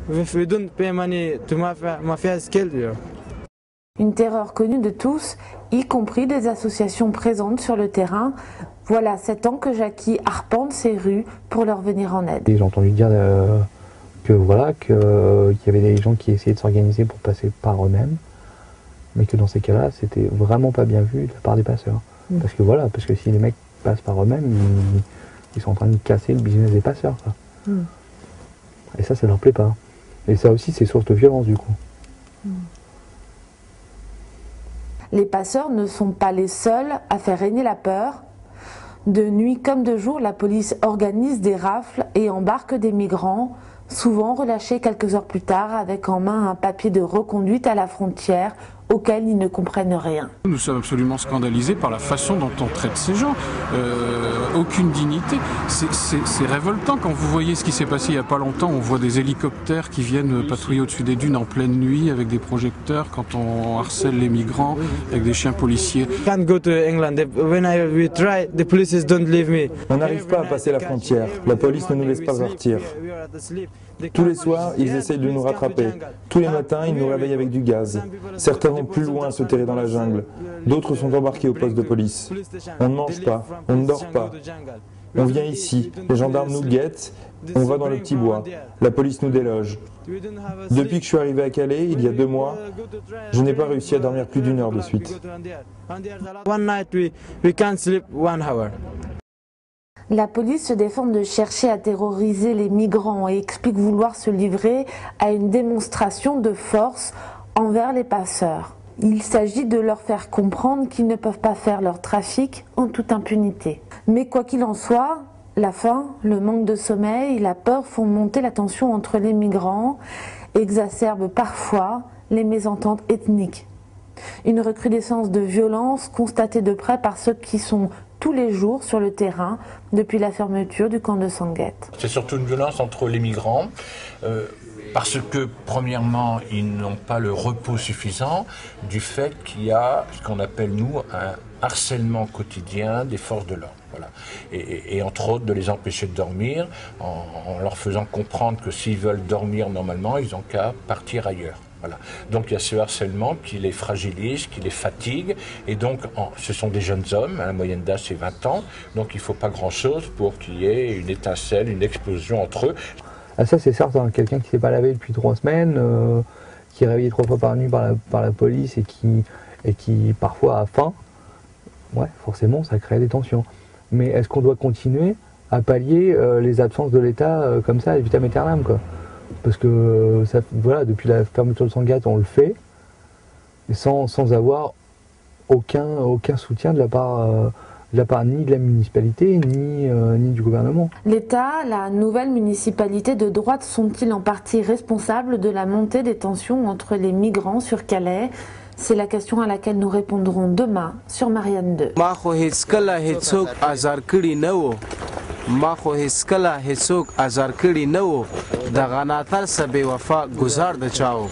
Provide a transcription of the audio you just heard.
if we don't pay money to mafias kill you. Une terreur connue de tous, y compris des associations présentes sur le terrain. Voilà 7 ans que Jackie arpente ces rues pour leur venir en aide. J'ai entendu dire qu'il y avait des gens qui essayaient de s'organiser pour passer par eux-mêmes, mais que dans ces cas-là, c'était vraiment pas bien vu de la part des passeurs. Parce que si les mecs passent par eux-mêmes, ils sont en train de casser le business des passeurs. Quoi. Et ça leur plaît pas. Et ça aussi, c'est source de violence du coup. Les passeurs ne sont pas les seuls à faire régner la peur. De nuit comme de jour, la police organise des rafles et embarque des migrants, souvent relâchés quelques heures plus tard avec en main un papier de reconduite à la frontière auquel ils ne comprennent rien. Nous sommes absolument scandalisés par la façon dont on traite ces gens. Aucune dignité. C'est révoltant quand vous voyez ce qui s'est passé il n'y a pas longtemps. On voit des hélicoptères qui viennent patrouiller au-dessus des dunes en pleine nuit avec des projecteurs quand on harcèle les migrants avec des chiens policiers. Can't go to England. When we try, the police don't leave me. On n'arrive pas à passer la frontière. La police ne nous laisse pas partir. Tous les soirs, ils essayent de nous rattraper. Tous les matins, ils nous réveillent avec du gaz. Certains vont plus loin se terrer dans la jungle. D'autres sont embarqués au poste de police. On ne mange pas, on ne dort pas. On vient ici, les gendarmes nous guettent, on va dans le petit bois. La police nous déloge. Depuis que je suis arrivé à Calais, il y a 2 mois, je n'ai pas réussi à dormir plus d'1 heure de suite. One night we can't sleep 1 hour. La police se défend de chercher à terroriser les migrants et explique vouloir se livrer à une démonstration de force envers les passeurs. Il s'agit de leur faire comprendre qu'ils ne peuvent pas faire leur trafic en toute impunité. Mais quoi qu'il en soit, la faim, le manque de sommeil, la peur font monter la tension entre les migrants, exacerbent parfois les mésententes ethniques. Une recrudescence de violence constatée de près par ceux qui sont tous les jours sur le terrain depuis la fermeture du camp de Sanguette. C'est surtout une violence entre les migrants parce que premièrement ils n'ont pas le repos suffisant du fait qu'il y a ce qu'on appelle nous un harcèlement quotidien des forces de l'ordre. Voilà. Et entre autres de les empêcher de dormir en leur faisant comprendre que s'ils veulent dormir normalement ils n'ont qu'à partir ailleurs. Voilà. Donc il y a ce harcèlement qui les fragilise, qui les fatigue, et donc ce sont des jeunes hommes, la moyenne d'âge c'est 20 ans, donc il ne faut pas grand-chose pour qu'il y ait une étincelle, une explosion entre eux. Ah ça c'est certain, quelqu'un qui ne s'est pas lavé depuis 3 semaines, qui est réveillé 3 fois par nuit par la police et qui parfois a faim, ouais, forcément ça crée des tensions. Mais est-ce qu'on doit continuer à pallier les absences de l'État comme ça, ad vitam aeternam, quoi? Parce que ça, voilà, depuis la fermeture de Sanguette, on le fait sans avoir aucun soutien de la part ni de la municipalité ni du gouvernement. L'État, la nouvelle municipalité de droite sont-ils en partie responsables de la montée des tensions entre les migrants sur Calais? C'est la question à laquelle nous répondrons demain sur Marianne 2. Mako hiskala hesok azar kiri nawo daga natar sabe wafa guzar da chao.